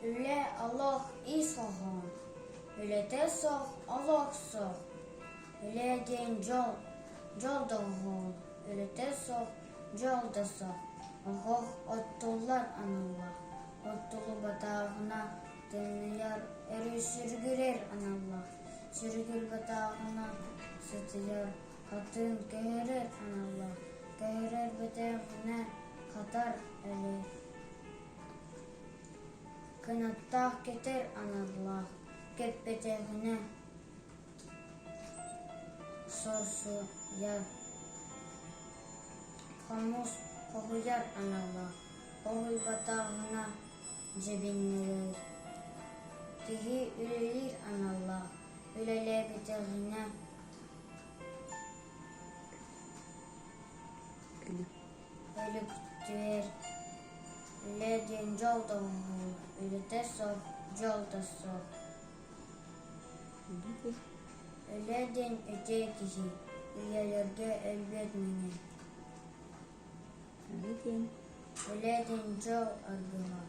Üle Allah İsa'han. Üle de sağ Allah sağ. Üle den jol da hol. Üle de sağ jol da sağ. Allah ottullar anallah. Ottulu batağına deniyar eri sürgüler anallah. Sürgül batağına sıtıyar katın keherer anallah. Keherer batağına katar eli. Kınattah getir anallah. Get batağına sorsu yar. Kamus kohuyar anallah. Kohuy batağına cebinleri. Tihi ülelir anallah. Ülele batağına ölüp diğer. Ledin jol da hol. Üle de sor jol da sor. Ledin öte kişi. Üyelerge elbet mine. Ledin jol argıma.